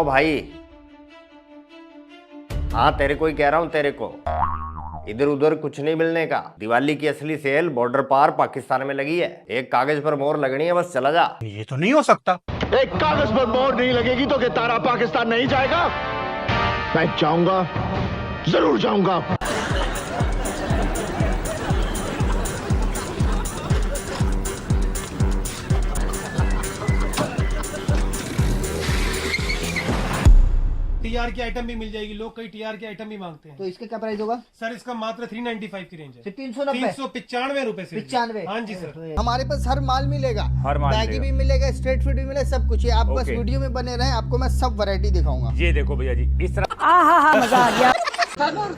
ओ भाई, हाँ तेरे को ही कह रहा हूँ, तेरे को इधर उधर कुछ नहीं मिलने का। दिवाली की असली सेल बॉर्डर पार पाकिस्तान में लगी है। एक कागज पर मोहर लगनी है, बस चला जा। ये तो नहीं हो सकता। एक कागज पर मोहर नहीं लगेगी तो क्या तारा पाकिस्तान नहीं जाएगा? मैं जाऊंगा, जरूर जाऊंगा। टीआर की आइटम भी मिल जाएगी, लोग कई टीआर की आइटम भी मांगते हैं। तो इसका क्या प्राइस होगा सर इसका मात्र 395 की रेंज है। 395 रुपए से 95। हाँ जी सर, हमारे पास हर माल मिलेगा, हर माल मैगी भी मिलेगा, स्ट्रीट फूड भी मिलेगा, सब कुछ। आप बस ओके। वीडियो में बने रहें, आपको मैं सब वैरायटी दिखाऊंगा। ये देखो भैया जी, इस तरह मजा आ गया।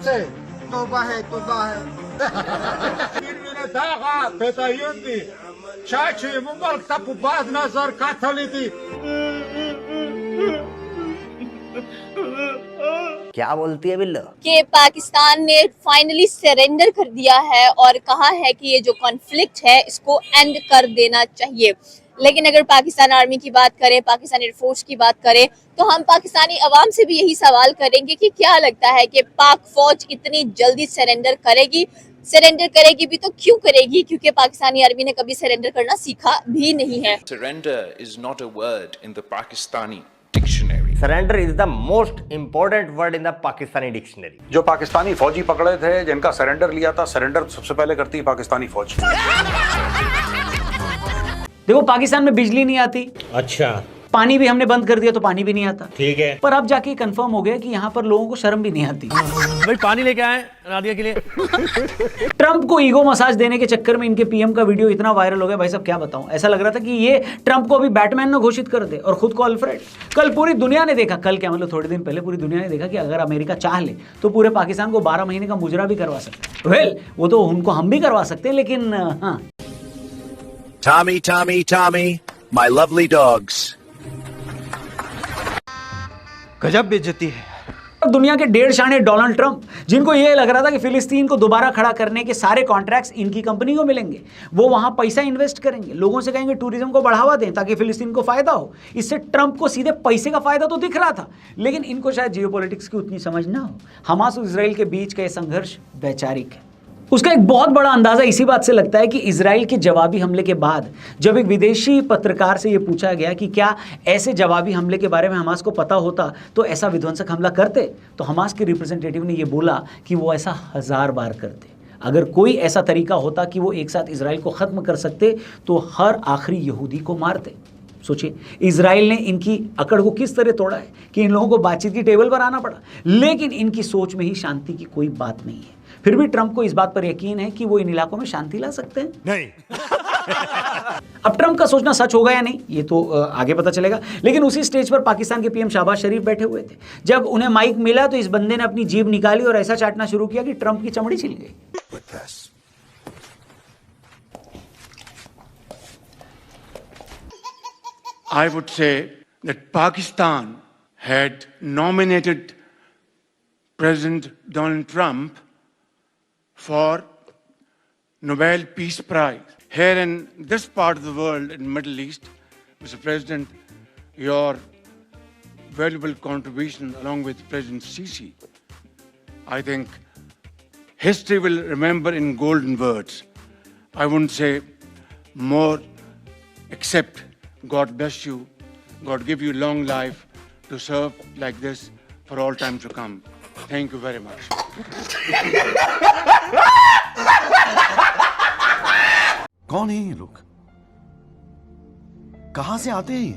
से तोबा है, तोबा है। क्या बोलती है बिल्लो? कि पाकिस्तान ने फाइनली सरेंडर कर दिया है और कहा है कि ये जो कॉन्फ्लिक्ट है इसको एंड कर देना चाहिए। लेकिन अगर पाकिस्तान आर्मी की बात करें, पाकिस्तान एयरफोर्स की बात करें, तो हम पाकिस्तानी अवाम से भी यही सवाल करेंगे कि क्या लगता है कि पाक फौज इतनी जल्दी सरेंडर करेगी? सरेंडर करेगी भी तो क्यों करेगी? क्योंकि पाकिस्तानी आर्मी ने कभी सरेंडर करना सीखा भी नहीं है। Surrender is not a word in the Pakistani dictionary. Surrender is the most important word in the Pakistani dictionary. जो पाकिस्तानी फौजी पकड़े थे, जिनका सरेंडर लिया था, सरेंडर सबसे पहले करती है पाकिस्तानी फौज। देखो पाकिस्तान में बिजली नहीं आती, अच्छा पानी भी हमने बंद कर दिया तो पानी भी नहीं आता, ठीक है। पर अब जाके कंफर्म हो गया कि यहाँ पर लोगों को शर्म भी नहीं आती। भाई पानी लेके आए नादिया के लिए। ट्रंप को ईगो मसाज देने के चक्कर में इनके पीएम का वीडियो इतना वायरल हो गया, भाई साहब क्या बताऊं। ऐसा लग रहा था कि ये ट्रंप को अभी बैटमैन ने घोषित कर दे और खुद को अल्फ्रेड। कल पूरी दुनिया ने देखा, कल क्या मतलब थोड़े दिन पहले पूरी दुनिया ने देखा कि अगर अमेरिका चाह ले तो पूरे पाकिस्तान को 12 महीने का मुजरा भी करवा सकते हैं। वेल वो तो उनको हम भी करवा सकते हैं, लेकिन हाँ। Tommy, Tommy, Tommy, my lovely dogs. गजब बेइज्जती है। दुनिया के 1.5 शाने डोनाल्ड ट्रंप, जिनको ये लग रहा था कि फिलिस्तीन को दोबारा खड़ा करने के सारे कॉन्ट्रैक्ट्स इनकी कंपनी को मिलेंगे, वो वहां पैसा इन्वेस्ट करेंगे, लोगों से कहेंगे टूरिज्म को बढ़ावा दें ताकि फिलिस्तीन को फायदा हो। इससे ट्रंप को सीधे पैसे का फायदा तो दिख रहा था, लेकिन इनको शायद जियोपॉलिटिक्स की उतनी समझ ना हो। हमास और इजराइल के बीच का ये संघर्ष वैचारिक है। उसका एक बहुत बड़ा अंदाजा इसी बात से लगता है कि इजराइल के जवाबी हमले के बाद जब एक विदेशी पत्रकार से यह पूछा गया कि क्या ऐसे जवाबी हमले के बारे में हमास को पता होता तो ऐसा विध्वंसक हमला करते, तो हमास के रिप्रेजेंटेटिव ने यह बोला कि वो ऐसा 1000 बार करते। अगर कोई ऐसा तरीका होता कि वो एक साथ इजराइल को ख़त्म कर सकते तो हर आखिरी यहूदी को मारते। सोचिए इजराइल ने इनकी अकड़ को किस तरह तोड़ा है कि इन लोगों को बातचीत की टेबल पर आना पड़ा, लेकिन इनकी सोच में ही शांति की कोई बात नहीं है। फिर भी ट्रंप को इस बात पर यकीन है कि वो इन इलाकों में शांति ला सकते हैं। नहीं। अब ट्रंप का सोचना सच होगा या नहीं ये तो आगे पता चलेगा, लेकिन उसी स्टेज पर पाकिस्तान के पीएम शहबाज शरीफ बैठे हुए थे। जब उन्हें माइक मिला तो इस बंदे ने अपनी जीभ निकाली और ऐसा चाटना शुरू किया कि ट्रंप की चमड़ी छिल गई। I would say that Pakistan had nominated President Donald Trump for Nobel Peace Prize. Here in this part of the world, in Middle East, Mr. President, your valuable contribution along with President Sisi, I think history will remember in golden words. I wouldn't say more except God bless you, God give you long life to serve like this for all time to come. Thank you very much. कौन है ये लोग? कहां से आते हैं ये?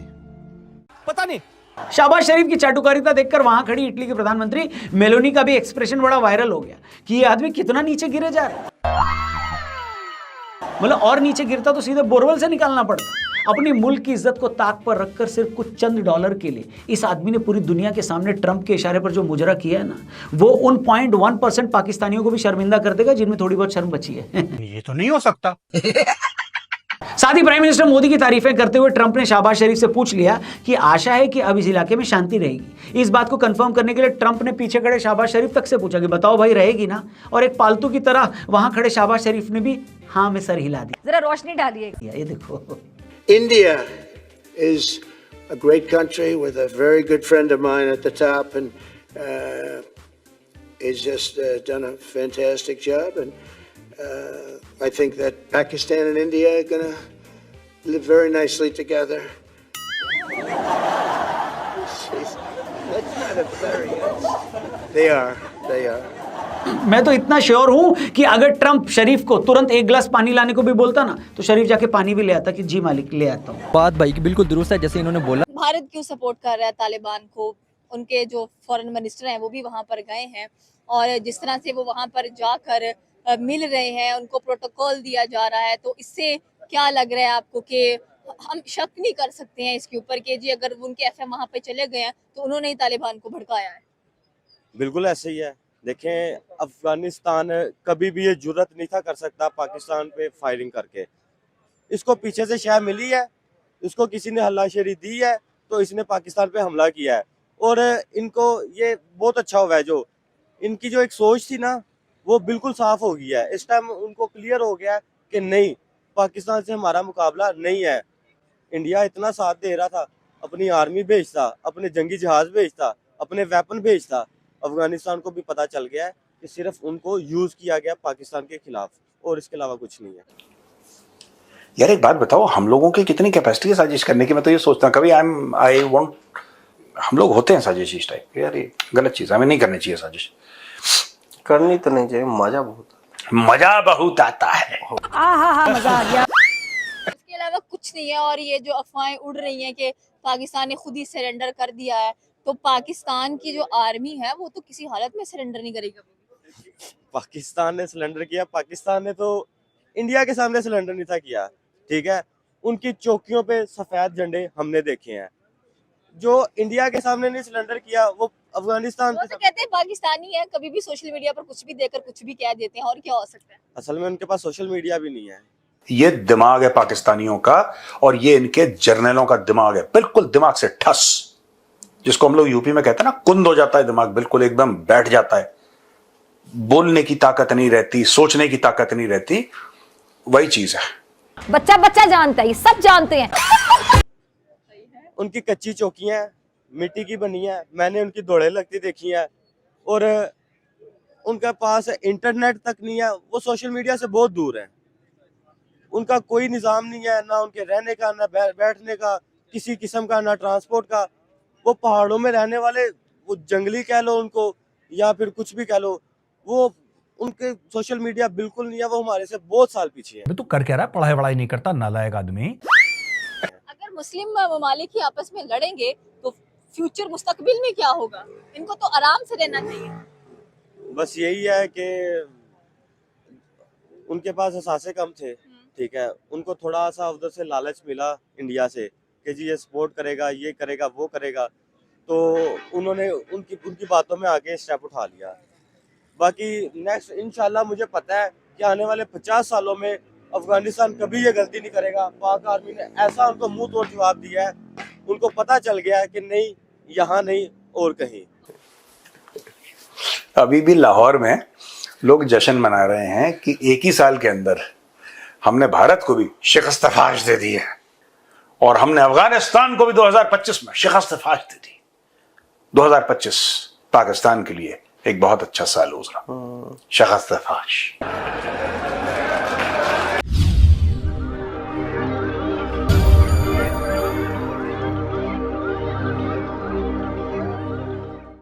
पता नहीं। शाहबाज शरीफ की चाटुकारिता देखकर वहां खड़ी इटली के प्रधानमंत्री मेलोनी का भी एक्सप्रेशन बड़ा वायरल हो गया कि ये आदमी कितना नीचे गिरे जा रहा है। मतलब और नीचे गिरता तो सीधे बोरवेल से निकालना पड़ता। अपनी मुल्क की इज्जत को ताक पर रखकर सिर्फ कुछ चंद डॉलर के लिए इस आदमी ने पूरी दुनिया के सामने ट्रंप के इशारे पर जो मुजरा किया है ना, वो उन 0.1% पाकिस्तानियों को भी शर्मिंदा कर देगा जिनमें थोड़ी बहुत शर्म बची है। ये तो नहीं हो सकता। साथ ही प्राइम मिनिस्टर मोदी की तारीफें करते हुए ट्रंप ने शहबाज शरीफ से पूछ लिया कि आशा है कि अब इस इलाके में शांति रहेगी। इस बात को कंफर्म करने के लिए ट्रंप ने पीछे खड़े शहबाज शरीफ तक से पूछा कि बताओ भाई रहेगी ना, और एक पालतू की तरह वहां खड़े शहबाज शरीफ ने भी हाँ में सर हिला दिया। जरा रोशनी डालिए। ये देखो, India is a great country with a very good friend of mine at the top, and he's just done a fantastic job. And I think that Pakistan and India are going to live very nicely together. That's not a very They are. मैं तो इतना sure हूं कि अगर Trump शरीफ को तुरंत एक गिलास पानी लाने को भी बोलता ना, तो शरीफ जाके पानी भी ले आता कि जी मालिक ले आता हूं। बात भाई की बिल्कुल दुरुस्त है, जैसे इन्होंने बोला। भारत क्यों सपोर्ट कर रहा है तालिबान को? उनके जो फॉरेन मिनिस्टर हैं वो भी वहां पर गए हैं, और जिस तरह से वो वहां पर जाकर मिल रहे हैं, उनको प्रोटोकॉल दिया जा रहा है, तो इससे क्या लग रहा है आपको कि हम शक नहीं कर सकते हैं इसके ऊपर कि जी अगर उनके एफएम वहां पे चले गए हैं तो उन्होंने ही तालिबान को भड़काया है? बिल्कुल ऐसे ही है। देखें, अफगानिस्तान कभी भी ये जुर्रत नहीं था कर सकता पाकिस्तान पे फायरिंग करके। इसको पीछे से शह मिली है, इसको किसी ने हल्लाशेरी दी है, तो इसने पाकिस्तान पे हमला किया है। और इनको ये बहुत अच्छा हुआ है, जो इनकी जो एक सोच थी ना वो बिल्कुल साफ हो गई है। इस टाइम उनको क्लियर हो गया है कि नहीं, पाकिस्तान से हमारा मुकाबला नहीं है। इंडिया इतना साथ दे रहा था, अपनी आर्मी भेजता, अपने जंगी जहाज भेजता, अपने वेपन भेजता। अफगानिस्तान को भी पता चल गया है कि सिर्फ उनको यूज किया गया पाकिस्तान के खिलाफ, और इसके अलावा कुछ नहीं है। यार एक बात बताओ, हम लोगों की कितनी कैपेसिटी है साजिश करने की? मैं तो ये सोचता हूँ कभी हम लोग होते हैं साजिश इस टाइप के। यार ये गलत चीज, हमें नहीं करनी चाहिए साजिश। करनी तो नहीं चाहिए, मजा बहुत आता है। मजा आ गया। इसके अलावा कुछ नहीं है। और ये जो अफवाहें उड़ रही हैं कि पाकिस्तान ने खुद ही सरेंडर कर दिया है, तो पाकिस्तान की जो आर्मी है वो तो किसी हालत में सरेंडर नहीं करेगी। पाकिस्तान ने सिलेंडर किया, पाकिस्तान ने तो इंडिया के सामने सिलेंडर नहीं था किया, ठीक है। उनकी चौकियों पे सफेद झंडे हमने देखे हैं। जो इंडिया के सामने नहीं सिलेंडर किया वो अफगानिस्तान वो तो कहते हैं पाकिस्तानी है, कभी भी सोशल मीडिया पर कुछ भी देकर कुछ भी कह देते हैं, और क्या हो सकता है। असल में उनके पास सोशल मीडिया भी नहीं है। ये दिमाग है पाकिस्तानियों का, और ये इनके जर्नलों का दिमाग है, बिल्कुल दिमाग से ठस, जिसको हम लोग यूपी में कहते हैं ना, कुंद हो जाता है दिमाग, बिल्कुल एकदम बैठ जाता है। बोलने की ताकत नहीं रहती, सोचने की ताकत नहीं रहती, वही चीज है। बच्चा जानता है, सब जानते हैं। उनकी कच्ची चौकियां मिट्टी की बनी है, मैंने उनकी दौड़े लगती देखी है, और उनके पास इंटरनेट तक नहीं है, वो सोशल मीडिया से बहुत दूर है। उनका कोई निज़ाम नहीं है, ना उनके रहने का, ना बैठने का, किसी किस्म का, ना ट्रांसपोर्ट का। वो पहाड़ों में रहने वाले, वो जंगली कह लो उनको या फिर कुछ भी कह लो, वो उनके सोशल मीडिया बिल्कुल नहीं है। वो हमारे से बहुत साल पीछे है। तू कर क्या रहा है? पढ़ाई वढ़ाई नहीं करता, नालायक आदमी। अगर मुस्लिम ममालिक ही आपस में लड़ेंगे तो फ्यूचर मुस्तकबिल में क्या होगा? इनको तो आराम से रहना चाहिए। बस यही है कि उनके पास असासे कम थे, ठीक है। उनको थोड़ा सा उधर से लालच मिला इंडिया से कि जी ये सपोर्ट करेगा, ये करेगा, वो करेगा, तो उन्होंने उनकी बातों में आके स्टेप उठा लिया। बाकी नेक्स्ट इंशाल्लाह मुझे पता है कि आने वाले 50 सालों में अफगानिस्तान कभी ये गलती नहीं करेगा। पाक आर्मी ने ऐसा उनको मुंह तोड़ जवाब दिया है, उनको पता चल गया है कि नहीं, यहाँ नहीं और कहीं। अभी भी लाहौर में लोग जश्न मना रहे हैं कि एक ही साल के अंदर हमने भारत को भी शिकस्त फाश दे दी है, और हमने अफगानिस्तान को भी 2025 में शिकस्त फाश दे दी। 2025 पाकिस्तान के लिए एक बहुत अच्छा साल गुजरा, शिकस्त फाश।